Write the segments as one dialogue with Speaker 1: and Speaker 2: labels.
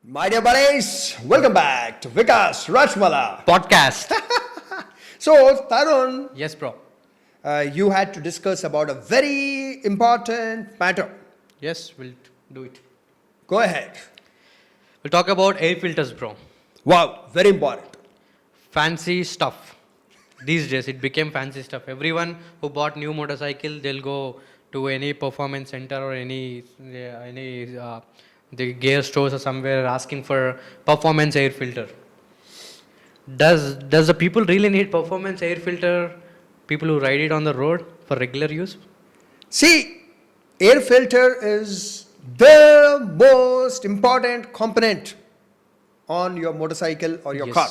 Speaker 1: My dear buddies, welcome back to Vikas Rajmala
Speaker 2: Podcast.
Speaker 1: So, Tarun,
Speaker 2: Yes, bro.
Speaker 1: you had to discuss about a very important matter.
Speaker 2: Yes, we'll do it.
Speaker 1: Go ahead.
Speaker 2: We'll talk about air filters, bro.
Speaker 1: Wow, very important.
Speaker 2: Fancy stuff. These days, it became fancy stuff. Everyone who bought new motorcycle, they'll go to any performance center or any the gear stores or somewhere asking for performance air filter. Does the people really need performance air filter? People who ride it on the road for regular use?
Speaker 1: See, air filter is the most important component on your motorcycle or your
Speaker 2: Yes.
Speaker 1: car.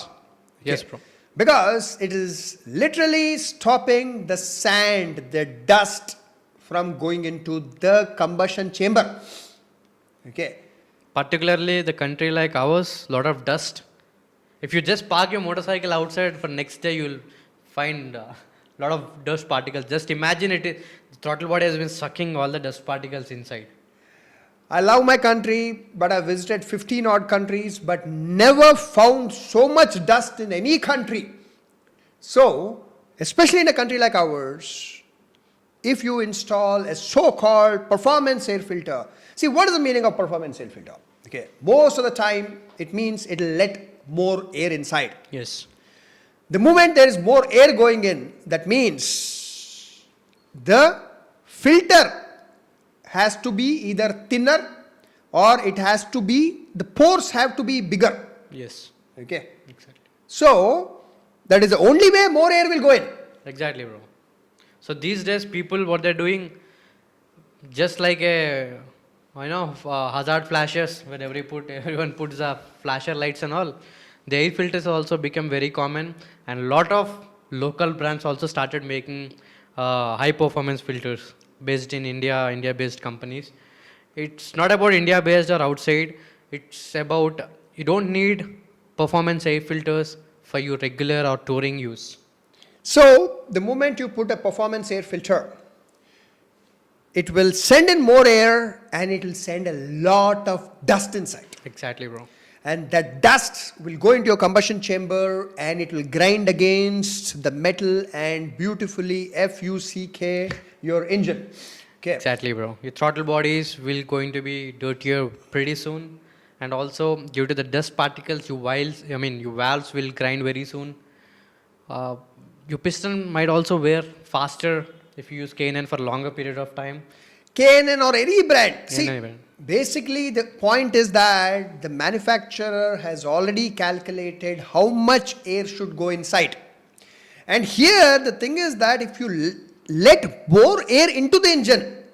Speaker 2: Yes, bro.
Speaker 1: Because it is literally stopping the sand, the dust from going into the combustion chamber. Okay.
Speaker 2: Particularly the country like ours, lot of dust. If you just park your motorcycle outside for next day, you'll find a lot of dust particles. Just imagine it, the throttle body has been sucking all the dust particles inside.
Speaker 1: I love my country, but I visited 15 odd countries, but never found so much dust in any country. So, especially in a country like ours, if you install a so-called performance air filter, see what is the meaning of performance air filter? Okay, most of the time it means it will let more air inside.
Speaker 2: Yes.
Speaker 1: The moment there is more air going in, that means the filter has to be either thinner or it has to be, the pores have to be bigger.
Speaker 2: Yes.
Speaker 1: Okay.
Speaker 2: Exactly.
Speaker 1: So, that is the only way more air will go in.
Speaker 2: Exactly, bro. So these days, people what they're doing, just like hazard flashes when everyone puts the flasher lights and all. The air filters also become very common, and lot of local brands also started making high performance filters based in India based companies. It's not about India based or outside. It's about you don't need performance air filters for your regular or touring use.
Speaker 1: So, the moment you put a performance air filter, it will send in more air and it will send a lot of dust inside.
Speaker 2: Exactly, bro.
Speaker 1: And that dust will go into your combustion chamber and it will grind against the metal and beautifully FUCK your engine. Okay.
Speaker 2: Exactly, bro. Your throttle bodies will going to be dirtier pretty soon, and also due to the dust particles, your valves will grind very soon. Your piston might also wear faster if you use K&N for longer period of time.
Speaker 1: K&N or any brand. See,
Speaker 2: Any brand.
Speaker 1: basically the point is that the manufacturer has already calculated how much air should go inside. And here the thing is that if you let more air into the engine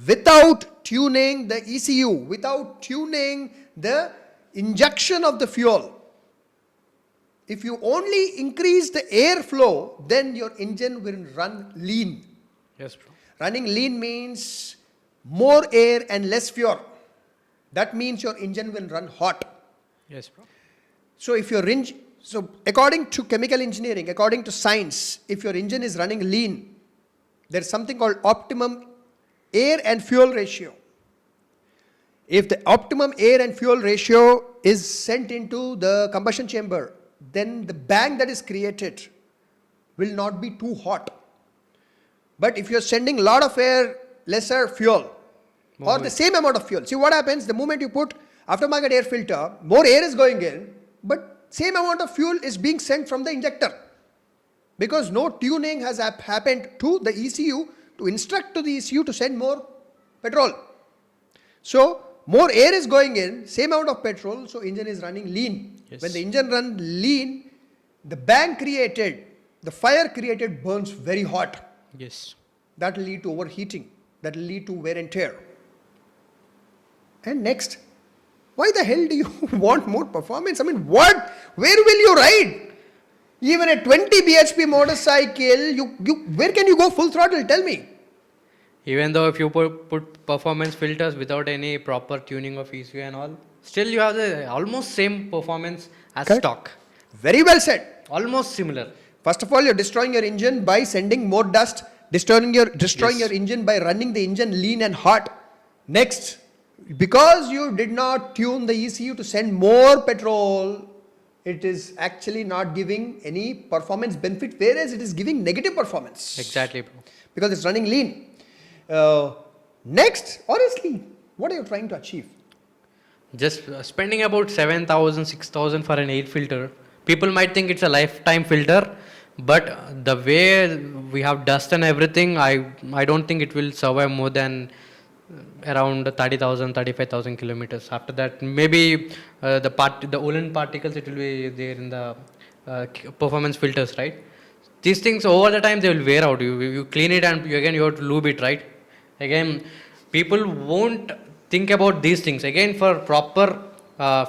Speaker 1: without tuning the ECU, without tuning the injection of the fuel, if you only increase the air flow, then your engine will run lean.
Speaker 2: Yes, bro.
Speaker 1: Running lean means more air and less fuel. That means your engine will run hot.
Speaker 2: Yes, bro.
Speaker 1: So if your engine, so according to chemical engineering, according to science, if your engine is running lean, there is something called optimum air and fuel ratio. If the optimum air and fuel ratio is sent into the combustion chamber, then the bang that is created will not be too hot. But if you're sending a lot of air, lesser fuel, or the same amount of fuel. See what happens, the moment you put aftermarket air filter, more air is going in, but same amount of fuel is being sent from the injector. Because no tuning has happened to the ECU to instruct to the ECU to send more petrol. So, more air is going in, same amount of petrol, so engine is running lean.
Speaker 2: Yes.
Speaker 1: When the engine runs lean, the bang created, the fire created burns very hot.
Speaker 2: Yes.
Speaker 1: That will lead to overheating. That will lead to wear and tear. And next, why the hell do you want more performance? I mean, what? Where will you ride? Even a 20 bhp motorcycle, where can you go full throttle? Tell me.
Speaker 2: Even though if you put performance filters without any proper tuning of ECU and all, still you have the almost same performance as
Speaker 1: Correct.
Speaker 2: stock.
Speaker 1: Very well said.
Speaker 2: Almost similar.
Speaker 1: First of all, you're destroying your engine by sending more dust, destroying your
Speaker 2: Yes.
Speaker 1: engine by running the engine lean and hot. Next, Because you did not tune the ECU to send more petrol, it is actually not giving any performance benefit, whereas it is giving negative performance.
Speaker 2: Exactly, bro.
Speaker 1: Because it's running lean. Next, honestly, what are you trying to achieve?
Speaker 2: Just spending about 7,000, 6,000 for an air filter. People might think it's a lifetime filter, but the way we have dust and everything, I don't think it will survive more than around 30,000, 35,000 kilometers. After that, maybe the woolen particles, it will be there in the performance filters, right? These things over the time they will wear out. You clean it and you have to lube it, right? Again, people won't think about these things. Again, for proper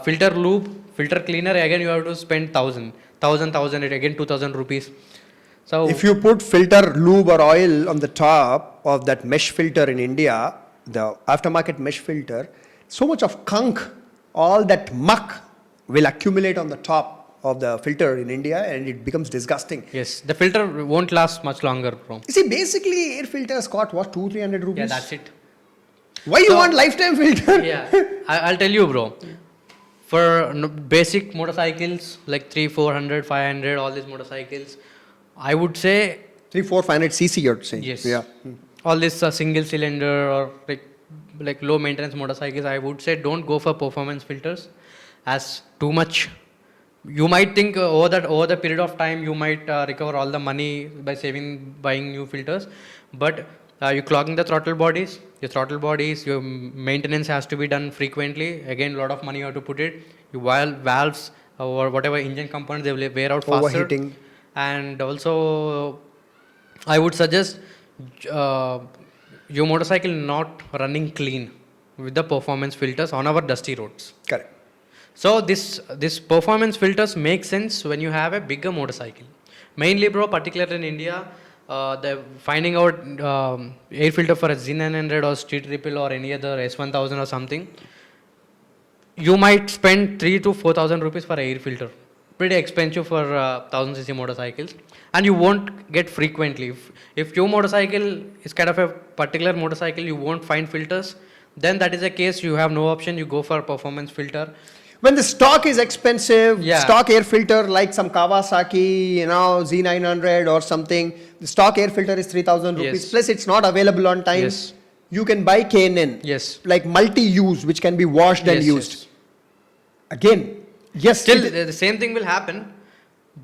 Speaker 2: filter lube, filter cleaner, again you have to spend 1,000, again 2,000 rupees. So
Speaker 1: If you put filter lube or oil on the top of that mesh filter in India, the aftermarket mesh filter, so much of gunk, all that muck will accumulate on the top of the filter in India and it becomes disgusting.
Speaker 2: yes, the filter won't last much longer, bro.
Speaker 1: You see, basically air filters cost what, 200-300 rupees?
Speaker 2: Yeah, that's it.
Speaker 1: Why you want lifetime filter?
Speaker 2: Yeah, I'll tell you, bro. For basic motorcycles like 300, 400, 500, all these motorcycles, I would say
Speaker 1: 300-500 cc you're saying?
Speaker 2: yes.
Speaker 1: Yeah.
Speaker 2: All this single cylinder or like low maintenance motorcycles, I would say don't go for performance filters as too much. You might think over the period of time you might recover all the money by buying new filters, but you're clogging the throttle bodies. Your throttle bodies, your maintenance has to be done frequently. Again, a lot of money you have to put it. Your valves or whatever engine components, they will wear out faster.
Speaker 1: Overheating.
Speaker 2: And also, I would suggest your motorcycle not running clean with the performance filters on our dusty roads.
Speaker 1: Correct.
Speaker 2: So this performance filters make sense when you have a bigger motorcycle. Mainly, bro, particularly in India, the finding out air filter for a Z900 or Street Ripple or any other S1000 or something, you might spend 3 to 4,000 rupees for air filter. Pretty expensive for 1000cc motorcycles, and you won't get frequently. If your motorcycle is kind of a particular motorcycle, you won't find filters, then that is a case you have no option, you go for a performance filter.
Speaker 1: When the stock is expensive,
Speaker 2: Yeah.
Speaker 1: stock air filter like some Kawasaki, Z900 or something, the stock air filter is 3,000 rupees.
Speaker 2: Yes.
Speaker 1: Plus, it's not available on time.
Speaker 2: Yes.
Speaker 1: You can buy K&N,
Speaker 2: Yes.
Speaker 1: like multi-use, which can be washed and
Speaker 2: Yes,
Speaker 1: used.
Speaker 2: yes.
Speaker 1: Again, yes.
Speaker 2: Still, the same thing will happen,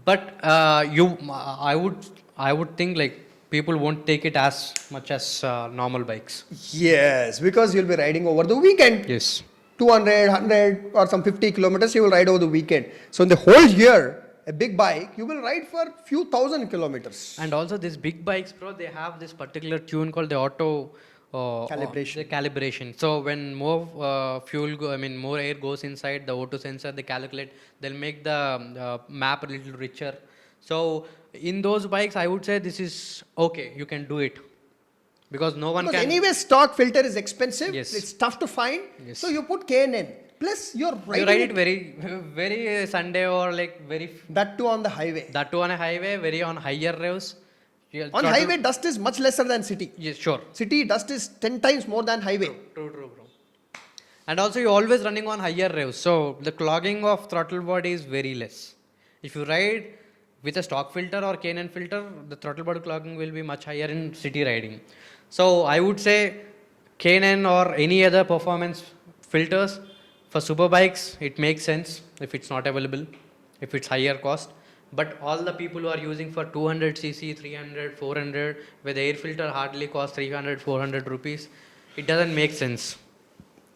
Speaker 2: but I would think like people won't take it as much as normal bikes.
Speaker 1: Yes, because you'll be riding over the weekend.
Speaker 2: Yes.
Speaker 1: 200, 100 or some 50 kilometers, you will ride over the weekend. So in the whole year, a big bike, you will ride for few thousand kilometers.
Speaker 2: And also these big bikes, bro, they have this particular tune called the auto
Speaker 1: Calibration.
Speaker 2: The calibration. So when more more air goes inside the O2 sensor, they calculate. They'll make the map a little richer. So in those bikes, I would say this is okay. You can do it because no one
Speaker 1: Because
Speaker 2: can.
Speaker 1: anyway, stock filter is expensive.
Speaker 2: Yes.
Speaker 1: It's tough to find.
Speaker 2: Yes.
Speaker 1: So you put K&N. Plus, you're riding
Speaker 2: You ride it very, very Sunday or like very.
Speaker 1: that too on the highway.
Speaker 2: That too on a highway, very on higher revs.
Speaker 1: On highway, dust is much lesser than city.
Speaker 2: Yes, sure.
Speaker 1: City dust is 10 times more than highway.
Speaker 2: True, bro. And also, you're always running on higher revs, so the clogging of throttle body is very less. If you ride with a stock filter or K&N filter, the throttle body clogging will be much higher in city riding. So I would say K&N or any other performance filters for super bikes, it makes sense if it's not available, if it's higher cost. But all the people who are using for 200cc, 300, 400, where the air filter hardly costs 300, 400 rupees, it doesn't make sense.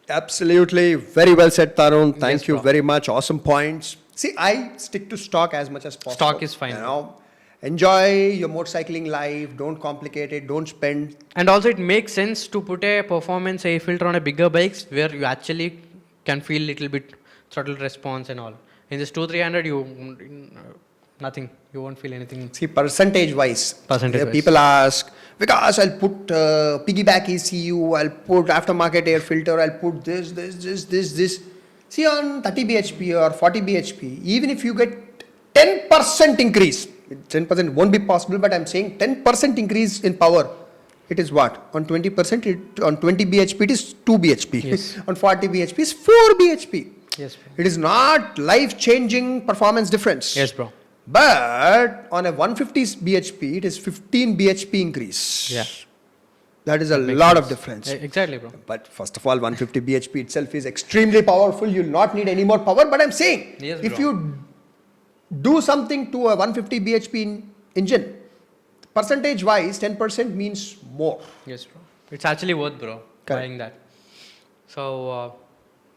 Speaker 1: Absolutely. Very well said, Tarun. Thank
Speaker 2: Yes,
Speaker 1: you
Speaker 2: bro.
Speaker 1: very much. Awesome points. See, I stick to stock as much as possible.
Speaker 2: Stock is fine.
Speaker 1: Enjoy your motorcycling life. Don't complicate it. Don't spend.
Speaker 2: And also it makes sense to put a performance air filter on a bigger bikes where you actually can feel little bit throttle response and all. In this 200-300, nothing. You won't feel anything.
Speaker 1: See, percentage-wise.
Speaker 2: Percentage-wise.
Speaker 1: People ask, because I'll put piggyback ECU, I'll put aftermarket air filter, I'll put this. See, on 30 bhp or 40 bhp, even if you get 10% increase, 10% won't be possible, but I'm saying 10% increase in power, it is what? On 20%, on 20 bhp, it is 2 bhp.
Speaker 2: Yes.
Speaker 1: On 40 bhp, is 4 bhp.
Speaker 2: Yes, bro.
Speaker 1: It is not life-changing performance difference.
Speaker 2: Yes, bro.
Speaker 1: But on a 150 bhp, it is 15 bhp increase.
Speaker 2: Yeah.
Speaker 1: That is a
Speaker 2: Makes
Speaker 1: lot
Speaker 2: sense.
Speaker 1: of difference.
Speaker 2: Exactly, bro.
Speaker 1: But first of all, 150 bhp itself is extremely powerful. You'll not need any more power. But I'm saying,
Speaker 2: Yes,
Speaker 1: if
Speaker 2: bro.
Speaker 1: you do something to a 150 bhp engine, percentage-wise, 10% means more.
Speaker 2: Yes, bro. It's actually worth, bro, buying that. So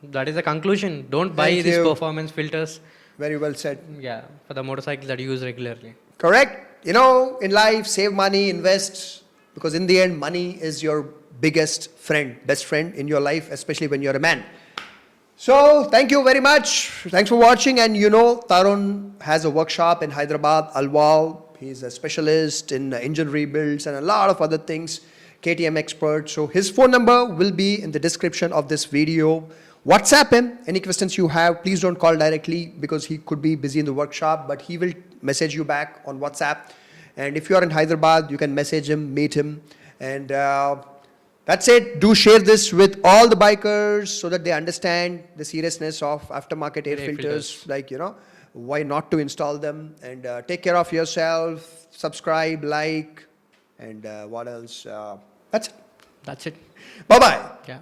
Speaker 2: that is the conclusion. Don't buy
Speaker 1: Thank
Speaker 2: these
Speaker 1: you.
Speaker 2: performance filters.
Speaker 1: Very well said.
Speaker 2: Yeah, for the motorcycles that you use regularly.
Speaker 1: Correct. You know, in life, save money, invest, because in the end, money is your biggest friend, best friend in your life, especially when you're a man. So, thank you very much. Thanks for watching. And you know, Tarun has a workshop in Hyderabad, Alwal. He's a specialist in engine rebuilds and a lot of other things, KTM expert. So, his phone number will be in the description of this video. WhatsApp him. Any questions you have, please don't call directly because he could be busy in the workshop, but he will message you back on WhatsApp. And if you are in Hyderabad, you can message him, meet him. And that's it. Do share this with all the bikers so that they understand the seriousness of aftermarket air filters. Like, you know, why not to install them. And take care of yourself. Subscribe, like, and what else? That's it.
Speaker 2: That's it.
Speaker 1: Bye-bye.
Speaker 2: Yeah.